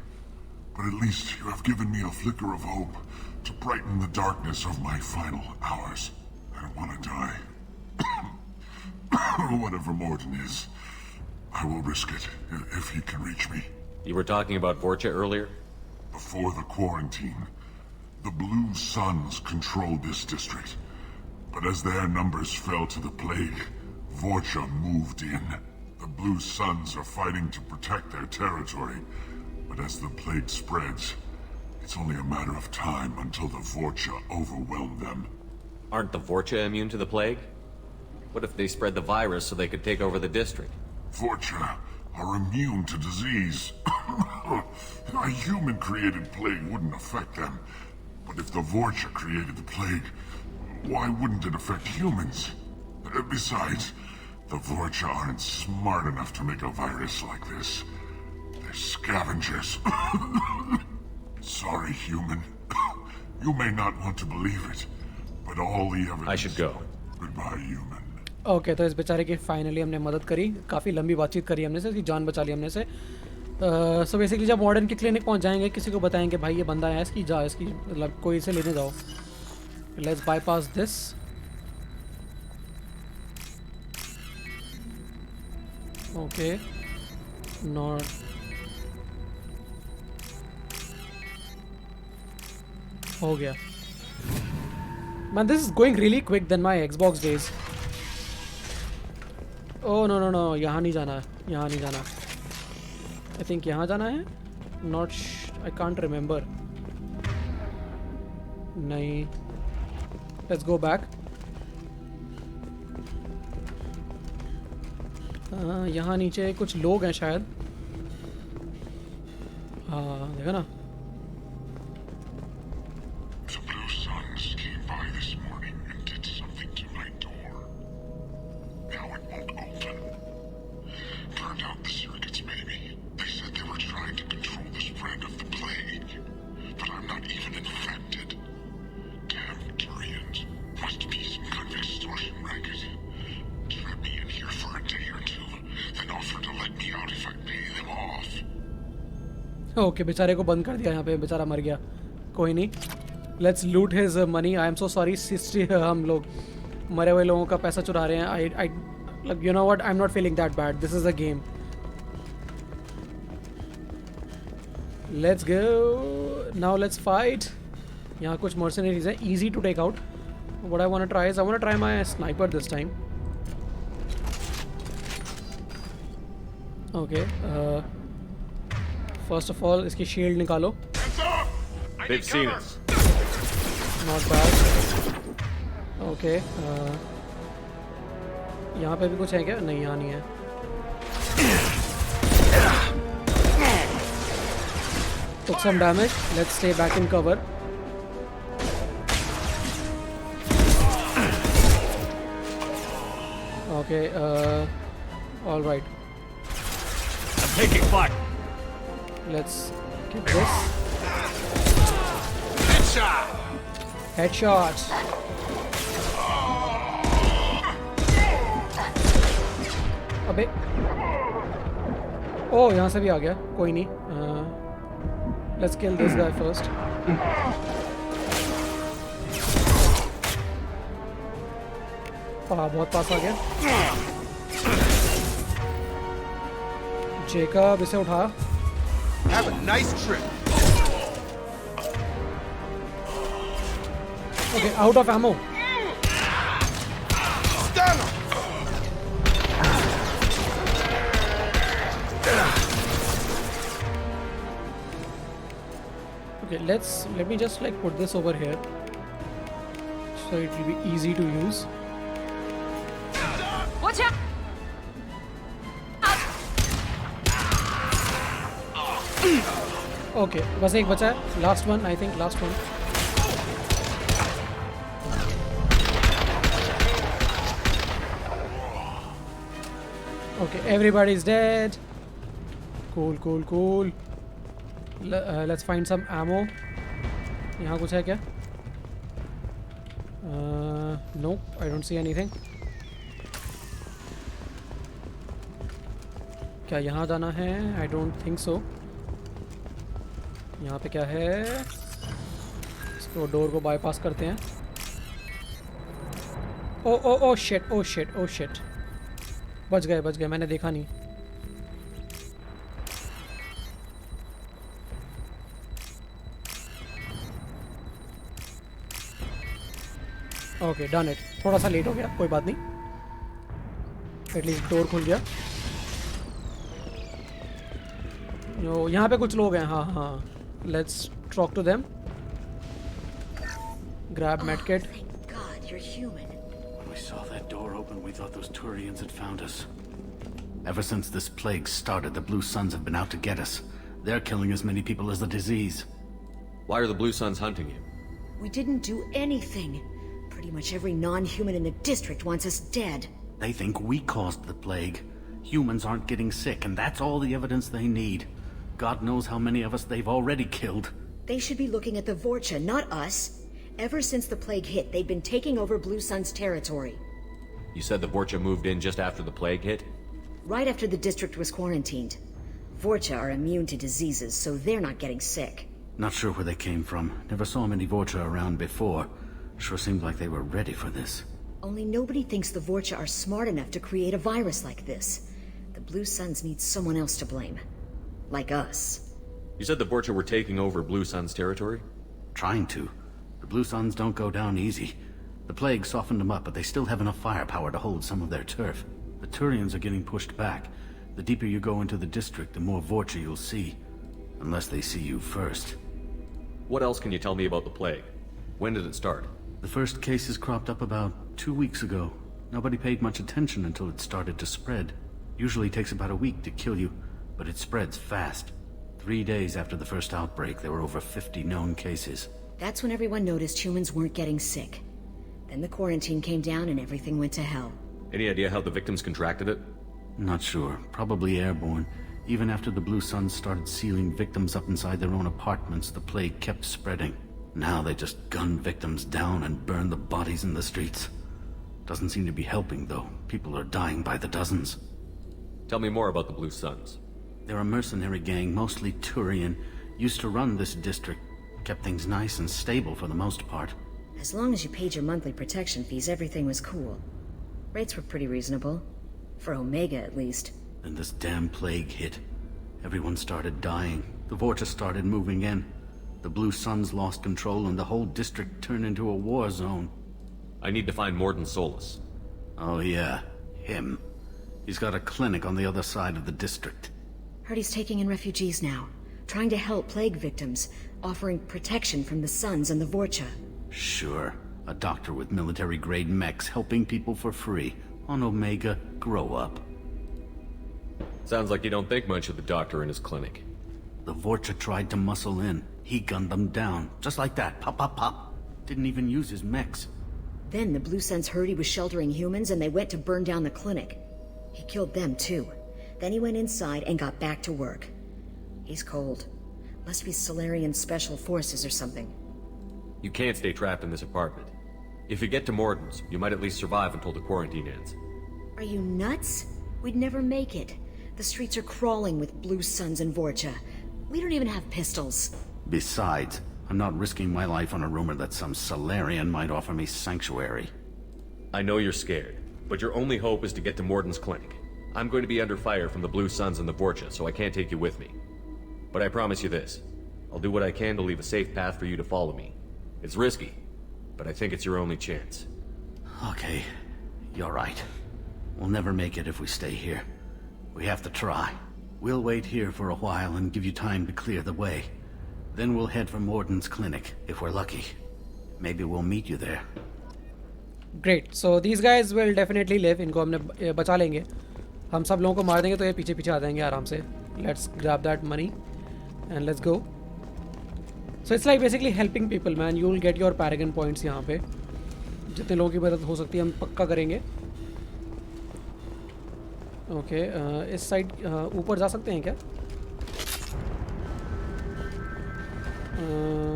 but at least you have given me a flicker of hope to brighten the darkness of my final hours. I don't want to die. Whatever Morton is, I will risk it if he can reach me. You were talking about Vorcha earlier? Before the quarantine, the Blue Suns controlled this district. But as their numbers fell to the plague, Vorcha moved in. The Blue Suns are fighting to protect their territory, but as the plague spreads, it's only a matter of time until the Vorcha overwhelm them. Aren't the Vorcha immune to the plague? What if they spread the virus so they could take over the district? Vorcha are immune to disease. A human-created plague wouldn't affect them. But if the Vorcha created the plague, why wouldn't it affect humans? Besides, the Vorcha aren't smart enough to make a virus like this. They're scavengers. Sorry, human. You may not want to believe it, but all the evidence... I should go. Goodbye, human. Okay तो इस बेचारे की finally हमने मदद करी, काफ़ी लंबी बातचीत करी हमने से, इसकी जान बचा ली हमने से. सो बेसिकली जब वार्डन के क्लिनिक पहुंच जाएंगे, किसी को बताएंगे भाई ये बंदा है, इसकी मतलब कोई इसे लेने जाओ. Let's bypass this. Okay not हो गया. Man, this is going really quick than my Xbox days. Oh no no no, यहाँ नहीं जाना, यहाँ नहीं जाना. I think यहाँ जाना है. Not I can't remember. नहीं. Let's go back. यहाँ नीचे कुछ लोग हैं शायद. हाँ देखा ना. ओके बेचारे को बंद कर दिया यहाँ पे, बेचारा मर गया. कोई नहीं, let's loot his money. I am so sorry सिस्टी, हम लोग मरे हुए लोगों का पैसा चुरा रहे हैं. आई like you know what, I'm not feeling that bad. This is a game. Let's go. Now let's fight. यहाँ कुछ mercenaries हैं, easy to take out. What I want to try is I want to try my sniper this time. Okay. First of all, इसकी shield निकालो. They've seen us. Not bad. Okay. यहाँ पे भी कुछ है क्या? नहीं, यहाँ नहीं है. Took some damage. Let's stay back in cover. Okay. All right. I'm taking fire. Let's get this. Headshot. Headshot. अबे ओह यहाँ से भी आ गया. कोई नहीं. Let's kill this guy first. बहुत पास आ गया. जेकब इसे उठा. Have a nice trip. Okay, out of ammo. Stun him. Okay, let me just like put this over here so it will be easy to use. Watch out! Okay, बस एक बचा है. Last one, I think. Last one. Okay, everybody's dead. Cool. Let's find some ammo. यहाँ कुछ है क्या? Nope, I don't see anything. क्या यहाँ जाना है? I don't think so. यहाँ पे क्या है? इसको डोर को बाईपास करते हैं. Oh shit. बच गए, मैंने देखा नहीं. Okay, done it. थोड़ा सा लेट हो गया, कोई बात नहीं. एटलीस्ट डोर खुल गया. यहाँ पे कुछ लोग हैं. हाँ. Let's talk to them. Grab medkit. Thank God you're human. When we saw that door open, we thought those Turians had found us. Ever since this plague started, the Blue Suns have been out to get us. They're killing as many people as the disease. Why are the Blue Suns hunting you? We didn't do anything. Pretty much every non-human in the district wants us dead. They think we caused the plague. Humans aren't getting sick, and that's all the evidence they need. God knows how many of us they've already killed. They should be looking at the Vorcha, not us. Ever since the plague hit, they've been taking over Blue Sun's territory. You said the Vorcha moved in just after the plague hit? Right after the district was quarantined. Vorcha are immune to diseases, so they're not getting sick. Not sure where they came from. Never saw many Vorcha around before. Sure seemed like they were ready for this. Only nobody thinks the Vorcha are smart enough to create a virus like this. The Blue Suns need someone else to blame. Like us. You said the Vorcha were taking over Blue Sun's territory? Trying to. The Blue Suns don't go down easy. The plague softened them up, but they still have enough firepower to hold some of their turf. The Turians are getting pushed back. The deeper you go into the district, the more Vorcha you'll see. Unless they see you first. What else can you tell me about the plague? When did it start? The first cases cropped up about 2 weeks ago. Nobody paid much attention until it started to spread. Usually takes about a week to kill you, but it spreads fast. 3 days after the first outbreak, there were over 50 known cases. That's when everyone noticed humans weren't getting sick. Then the quarantine came down and everything went to hell. Any idea how the victims contracted it? Not sure. Probably airborne. Even after the Blue Suns started sealing victims up inside their own apartments, the plague kept spreading. Now they just gun victims down and burn the bodies in the streets. Doesn't seem to be helping, though. People are dying by the dozens. Tell me more about the Blue Suns. They're a mercenary gang, mostly Turian. Used to run this district. Kept things nice and stable for the most part. As long as you paid your monthly protection fees, everything was cool. Rates were pretty reasonable. For Omega, at least. Then this damn plague hit. Everyone started dying. The Vorcha started moving in. The Blue Suns lost control and the whole district turned into a war zone. I need to find Morden Solus. Oh yeah, him. He's got a clinic on the other side of the district. Heard he's taking in refugees now. Trying to help plague victims. Offering protection from the Suns and the Vorcha. Sure. A doctor with military-grade mechs helping people for free. On Omega, grow up. Sounds like you don't think much of the doctor in his clinic. The Vorcha tried to muscle in. He gunned them down. Just like that. Pop, pop, pop. Didn't even use his mechs. Then the Blue Suns heard he was sheltering humans and they went to burn down the clinic. He killed them too. Then he went inside and got back to work. He's cold. Must be Solarian Special Forces or something. You can't stay trapped in this apartment. If you get to Morden's, you might at least survive until the quarantine ends. Are you nuts? We'd never make it. The streets are crawling with Blue Suns and Vorcha. We don't even have pistols. Besides, I'm not risking my life on a rumor that some Solarian might offer me sanctuary. I know you're scared, but your only hope is to get to Morden's clinic. I'm going to be under fire from the Blue Suns and the Vorcha, so I can't take you with me. But I promise you this. I'll do what I can to leave a safe path for you to follow me. It's risky, but I think it's your only chance. Okay, you're right. We'll never make it if we stay here. We have to try. We'll wait here for a while and give you time to clear the way. Then we'll head for Morden's clinic, if we're lucky. Maybe we'll meet you there. Great. So these guys will definitely live. इनको हमने बचा लेंगे. हम सब लोगों को मार देंगे तो ये पीछे पीछे आ जाएंगे आराम से. Let's grab that money and let's go. So it's like basically helping people, man. You will get your Paragon points यहाँ पे. जितने लोगों की मदद हो सकती है हम पक्का करेंगे. ओके इस साइड ऊपर जा सकते हैं क्या?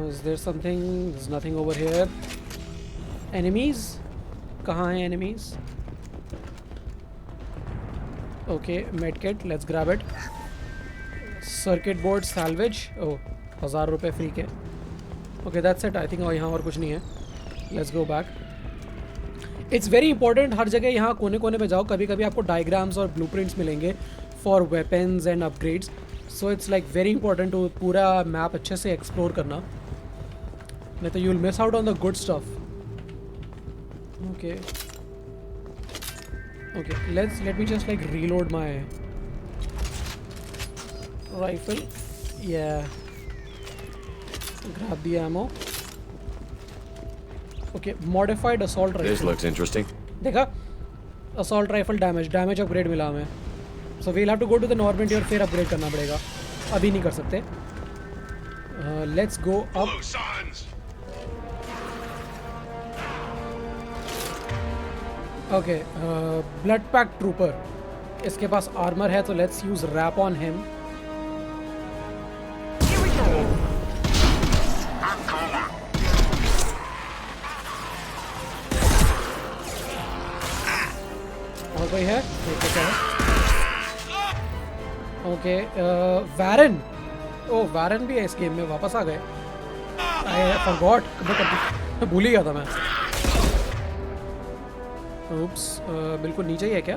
Is there something? There's nothing over here. Enemies? कहाँ हैं enemies? Okay, medkit. Let's grab it. Circuit board salvage. Oh, 1000 रुपए फ्री के. Okay, that's it. I think यहाँ और कुछ नहीं है. Let's go back. It's very important. हर जगह यहाँ कोने-कोने पे जाओ. कभी-कभी आपको diagrams और blueprints मिलेंगे for weapons and upgrades. So it's like very important to पूरा map अच्छे से explore करना. नहीं तो you'll miss out on the good stuff. Okay. Okay, let me just like reload my rifle. Yeah. Grab the ammo. Okay, modified assault rifle. This looks interesting. देखा? Assault rifle damage upgrade मिला हमें. So we'll have to go to the Normandy और फिर upgrade करना पड़ेगा. अभी नहीं कर सकते. Let's go up. Okay, blood pack trooper. इसके पास armor है तो let's use wrap on him. Here we go. और कोई है? देखते क्या है? Okay, Varren. Oh, Varren भी है इस गेम में, वापस आ गए. I forgot. मैं भूल ही गया था मैं. Oops, बिल्कुल नीचे ही है क्या?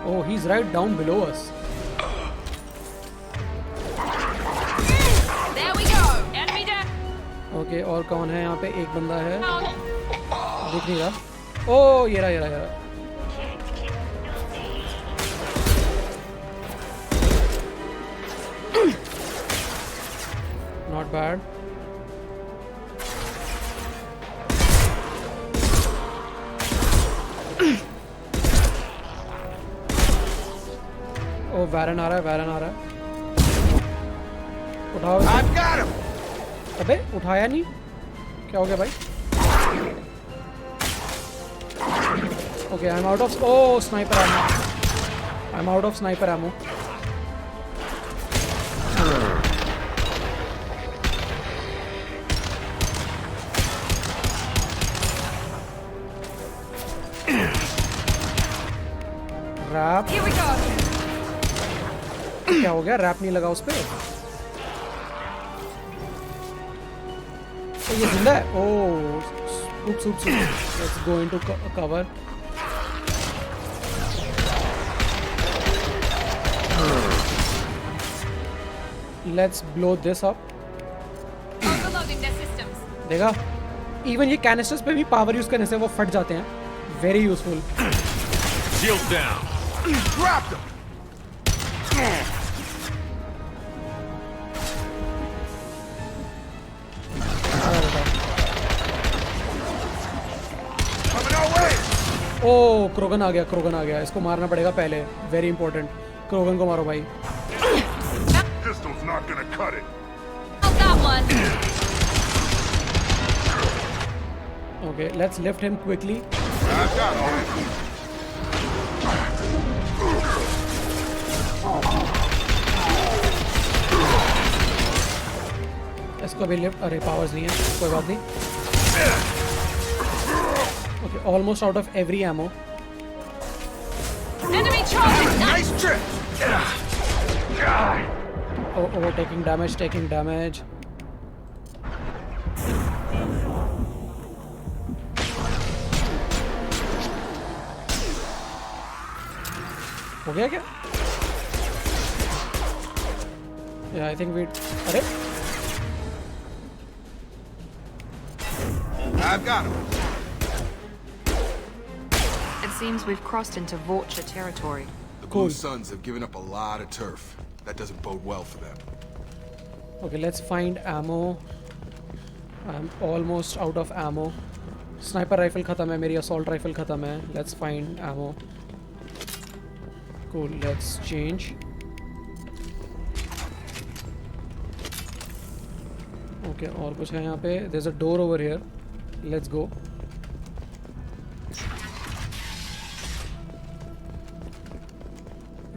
Oh, he's right down below us. There we go. Enemy down. Okay, और कौन है यहाँ पे? एक बंदा है. दिख नहीं रहा. Oh, ये रहा. Not bad. Oh, Varren आ रहा है. उठाओ. I've got him. अबे उठाया नहीं. क्या हो गया भाई? Okay, I'm out of. Oh, sniper ammo. I'm out of sniper ammo. Wrap. Here we go. क्या हो गया? रैप नहीं लगा उस पे? तो ये जिंदा है. ओह, oops. Let's go into cover. Let's blow this up. Overloading their systems. देखा? Even ये canisters पे भी power use करने से वो फट जाते हैं. Very useful. Shields down. Dropped him. Coming our way. ओह, क्रोगन आ गया. इसको मारना पड़ेगा पहले. Very important. क्रोगन को मारो भाई. Pistol's not gonna cut it. Oh, that one. Okay, let's lift him quickly. I've got him. इसको भी लिफ्ट. अरे पावर्स नहीं है, कोई बात नहीं. Okay, almost out of every ammo. Enemy charging. Nice trip. Oh, taking damage. हो गया क्या? Yeah, I think we. अरे I've got him. It seems we've crossed into Vulture territory. The Blue Suns have given up a lot of turf. That doesn't bode well for them. Okay, let's find ammo. I'm almost out of ammo. Sniper rifle खत्म है, मेरी assault rifle खत्म है. Let's find ammo. Cool, let's change. Okay, और कुछ है यहाँ पे. There's a door over here. Let's go.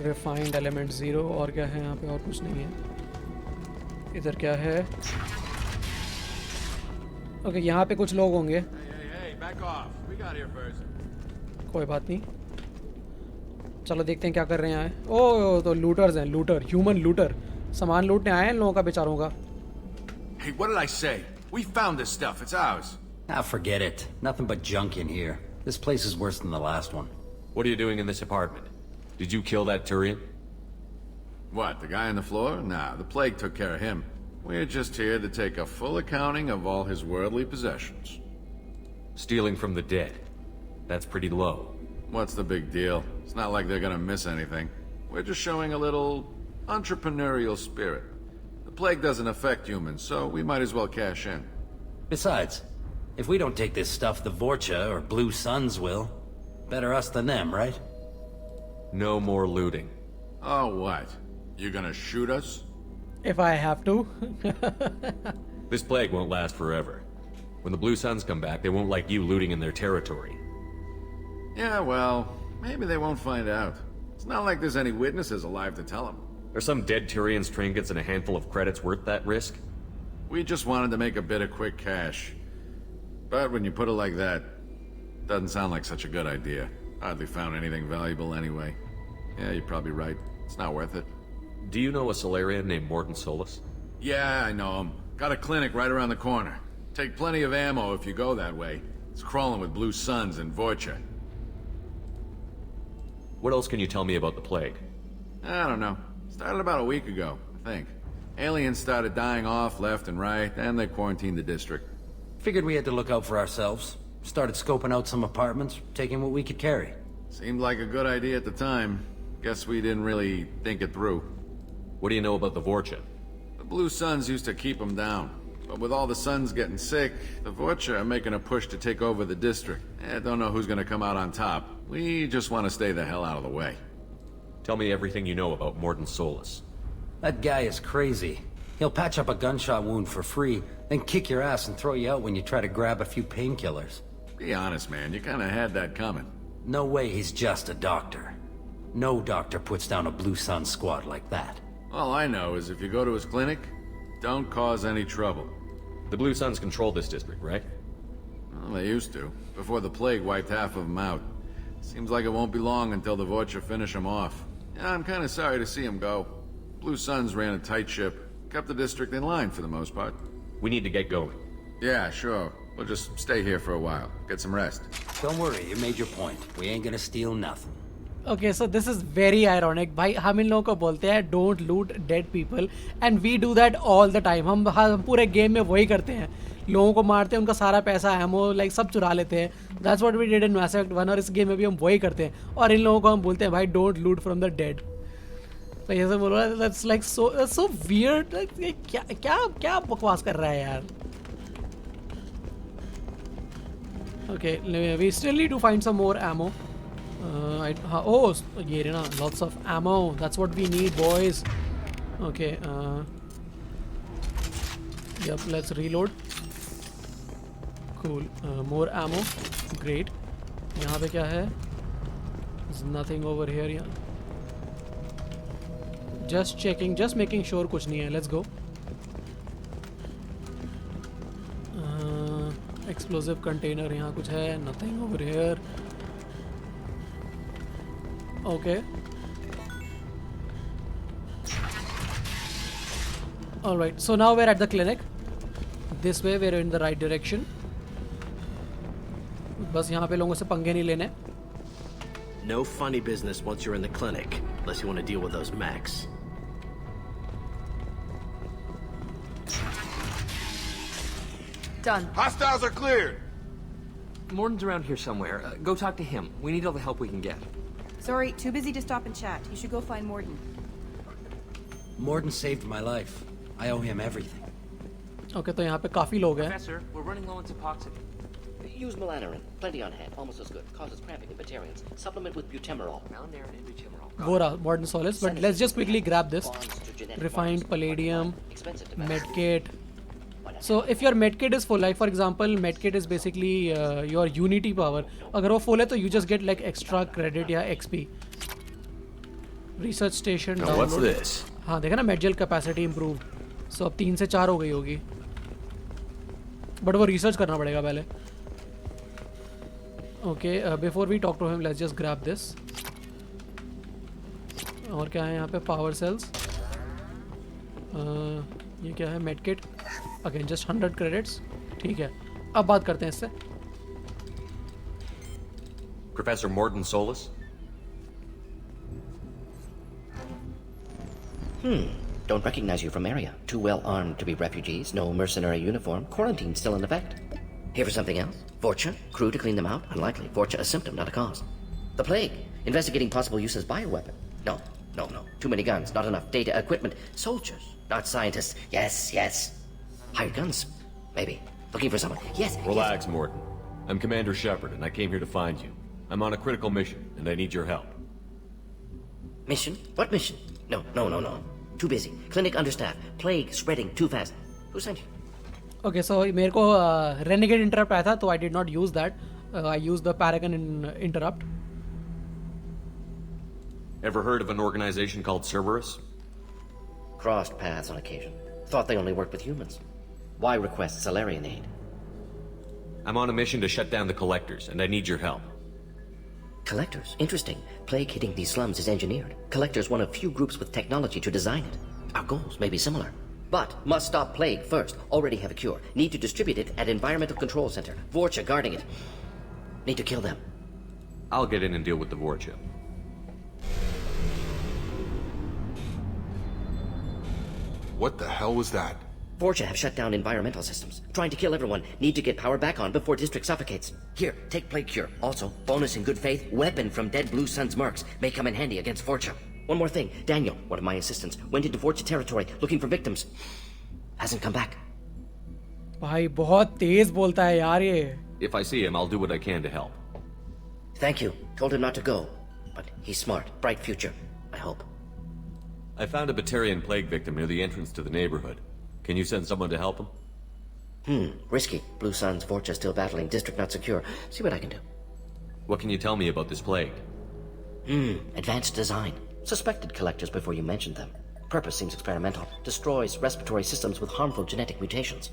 Refined element 0 और क्या है यहाँ पे? और कुछ नहीं है। इधर क्या है? ओके यहाँ पे कुछ लोग होंगे। कोई बात नहीं, चलो देखते हैं क्या कर रहे हैं यहाँ। ओ तो लूटर्स हैं, लूटर, ह्यूमन लूटर, सामान लूटने आए हैं इन लोगों का, बेचारों का। Hey, what did I say? We found this stuff. It's ours. Ah, forget it. Nothing but junk in here. This place is worse than the last one. What are you doing in this apartment? Did you kill that Turian? What, the guy on the floor? Nah, the plague took care of him. We're just here to take a full accounting of all his worldly possessions. Stealing from the dead. That's pretty low. What's the big deal? It's not like they're gonna miss anything. We're just showing a little entrepreneurial spirit. The plague doesn't affect humans, so we might as well cash in. Besides, if we don't take this stuff, the Vorcha or Blue Suns will. Better us than them, right? No more looting. Oh, what? You gonna shoot us? If I have to. This plague won't last forever. When the Blue Suns come back, they won't like you looting in their territory. Yeah, well, maybe they won't find out. It's not like there's any witnesses alive to tell them. Are some dead Tyrians' trinkets and a handful of credits worth that risk? We just wanted to make a bit of quick cash. But when you put it like that, doesn't sound like such a good idea. Hardly found anything valuable anyway. Yeah, you're probably right. It's not worth it. Do you know a Solarian named Morton Solus? Yeah, I know him. Got a clinic right around the corner. Take plenty of ammo if you go that way. It's crawling with Blue Suns and Vorcha. What else can you tell me about the plague? I don't know. Started about a week ago, I think. Aliens started dying off left and right, and they quarantined the district. Figured we had to look out for ourselves. Started scoping out some apartments, taking what we could carry. Seemed like a good idea at the time. Guess we didn't really think it through. What do you know about the Vorcha? The Blue Suns used to keep them down. But with all the Suns getting sick, the Vorcha are making a push to take over the district. Don't know who's gonna come out on top. We just want to stay the hell out of the way. Tell me everything you know about Morton Solus. That guy is crazy. He'll patch up a gunshot wound for free, then kick your ass and throw you out when you try to grab a few painkillers. Be honest, man. You kinda had that coming. No way he's just a doctor. No doctor puts down a Blue Sun squad like that. All I know is if you go to his clinic, don't cause any trouble. The Blue Suns control this district, right? Well, they used to, before the plague wiped half of them out. Seems like it won't be long until the Vorcha finish them off. Yeah, I'm kinda sorry to see him go. Blue Suns ran a tight ship, kept the district in line for the most part. We need to get going. Yeah, sure. We'll just stay here for a while, get some rest. Don't worry, you made your point. We ain't gonna steal nothing. Okay, so this is very ironic. भाई हम इन लोगों को बोलते हैं don't loot dead people and we do that all the time. हम पूरे game में वही करते हैं, लोगों को मारते हैं, उनका सारा पैसा एमो लाइक सब चुरा लेते हैं. That's what we did in Mass Effect 1 और इस गेम में भी हम वही करते हैं. और इन लोगों को हम बोलते हैं भाई don't loot from the dead. तो ये सब बोलो, that's like so weird. Like, क्या बकवास कर रहा है यार. Okay, we still need to find some more ammo. Oh, yeah, lots of ammo. That's what we need, boys. Okay. Yep, let's reload. Cool. More ammo. Great. यहाँ पे क्या है? There's nothing over here. Yeah. Just checking, just making sure कुछ नहीं है. Let's go. Explosive container यहाँ कुछ है? Nothing over here. Okay. Alright, so now we're at the clinic. This way we're in the right direction. बस यहाँ पे लोगों से पंगे नहीं लेने. No funny business once you're in the clinic, unless you want to deal with those mechs. Done. Hostiles are cleared! Morton's around here somewhere. Go talk to him. We need all the help we can get. Sorry, too busy to stop and chat. You should go find Morton. Morton saved my life. I owe him everything. Okay, तो यहाँ पे काफी लोग हैं. Professor, we're running low on Suboxone. Use melanorin. Plenty on hand. Almost as good. Causes cramping in Batarians. Supplement with butemerol. Melanorin and butemerol. वो रहा Morton Solus, but let's just quickly grab this. Refined palladium, medkit. So if your medkit is full, like for example, medkit is basically your unity power. अगर वो full है तो you just get like extra credit या XP. Research station Now what's this? हाँ देखा ना मेडजल capacity improve. सो अब 3 से 4 हो गई होगी. बट वो रिसर्च करना पड़ेगा पहले. Okay before we talk to him let's just grab this. और क्या है यहाँ पे? Power cells. ये क्या है? Medkit. Again just 100 credits. ठीक है, अब बात करते हैं इससे. Professor Morton Solus? Don't recognize you from area. Too well armed to be refugees, no mercenary uniform, quarantine still in effect. Here for something else? Vorcha? Crew to clean them out? Unlikely. Vorcha a symptom, not a cause. The plague? Investigating possible use as bioweapon? No. Too many guns, not enough data, equipment. Soldiers, not scientists. Yes. Hired guns? Maybe. Looking for someone. Yes. Relax, Morton. I'm Commander Shepard, and I came here to find you. I'm on a critical mission, and I need your help. Mission? What mission? No. Too busy. Clinic understaffed. Plague spreading too fast. Who sent you? Okay, so मेरे को renegade interrupt आया था, तो I did not use that. I used the paragon interrupt. Ever heard of an organization called Cerberus? Crossed paths on occasion. Thought they only worked with humans. Why request Salarian aid? I'm on a mission to shut down the Collectors, and I need your help. Collectors? Interesting. Plague hitting these slums is engineered. Collectors one of few groups with technology to design it. Our goals may be similar. But must stop plague first. Already have a cure. Need to distribute it at Environmental Control Center. Vorcha guarding it. Need to kill them. I'll get in and deal with the Vorcha. What the hell was that? Vorcha have shut down environmental systems. Trying to kill everyone. Need to get power back on before district suffocates. Here, take plague cure. Also, bonus in good faith, weapon from dead Blue Sun's mercs. May come in handy against Vorcha. One more thing. Daniel, one of my assistants, went into Vorcha territory looking for victims. Hasn't come back. भाई बहुत तेज बोलता है यार ये. If I see him, I'll do what I can to help. Thank you. Told him not to go. But he's smart. Bright future. I hope. I found a Batarian plague victim near the entrance to the neighborhood. Can you send someone to help him? Risky. Blue Sun's Vorcha still battling. District not secure. See what I can do. What can you tell me about this plague? Advanced design. Suspected collectors before you mentioned them. Purpose seems experimental. Destroys respiratory systems with harmful genetic mutations.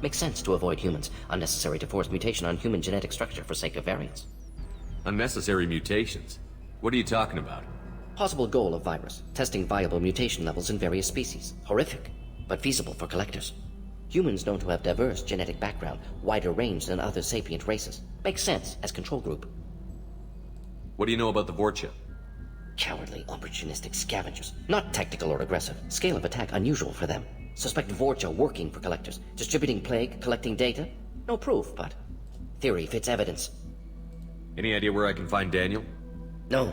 Makes sense to avoid humans. Unnecessary to force mutation on human genetic structure for sake of variants. Unnecessary mutations? What are you talking about? Possible goal of virus. Testing viable mutation levels in various species. Horrific, but feasible for collectors. Humans known to have diverse genetic background, wider range than other sapient races. Makes sense as control group. What do you know about the Vorcha? Cowardly, opportunistic scavengers. Not tactical or aggressive. Scale of attack unusual for them. Suspect Vorcha working for collectors. Distributing plague, collecting data. No proof, but theory fits evidence. Any idea where I can find Daniel? No.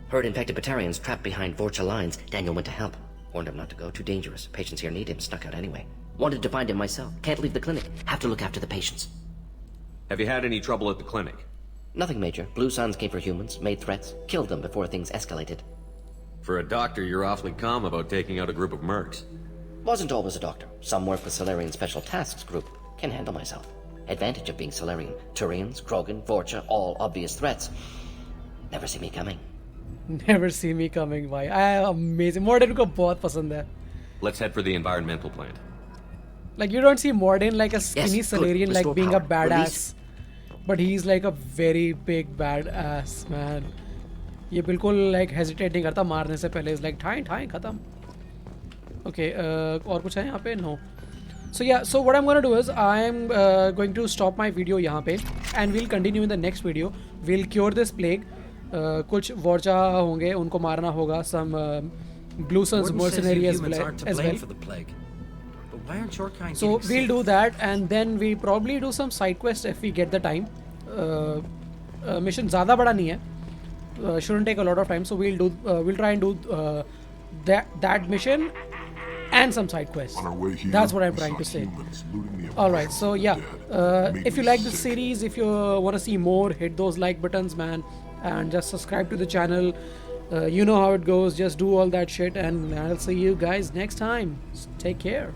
Heard infected Batarians trapped behind Vorcha lines. Daniel went to help. Warned him not to go. Too dangerous. Patients here need him. Snuck out anyway. Wanted to find him myself. Can't leave the clinic. Have to look after the patients. Have you had any trouble at the clinic? Nothing major. Blue Suns came for humans, made threats, killed them before things escalated. For a doctor, you're awfully calm about taking out a group of mercs. Wasn't always a doctor. Some work with Salarian Special Tasks Group. Can handle myself. Advantage of being Salarian. Turians, Krogan, Vorcha, all obvious threats. Never see me coming. Never see me coming, भाई. Amazing. Morden को बहुत पसंद है. Let's head for the environmental plant. Like you don't see Morden like a skinny Salarian like Restore being a power. badass. But he's like a very big badass man. ये बिल्कुल like hesitate नहीं करता मारने से पहले. He's like ठाई खत्म. Okay, और कुछ है यहाँ पे? No. So yeah, so what I'm gonna do is I'm going to stop my video यहाँ पे and we'll continue in the next video. We'll cure this plague. कुछ Vorcha होंगे, उनको मारना होगा. Some Blue Sun's mercenary as well. For the plague. But why aren't your kind So we'll do that and then we probably do some side quests if we get the time. Mission ज़्यादा बड़ा नहीं है. Shouldn't take a lot of time. So we'll try and do that mission and some side quests. That's what I'm trying to say. Alright, so yeah, if you like this series, if you want to see more, hit those like buttons, man, and just subscribe to the channel. You know how it goes, just do all that shit, and I'll see you guys next time. Take care.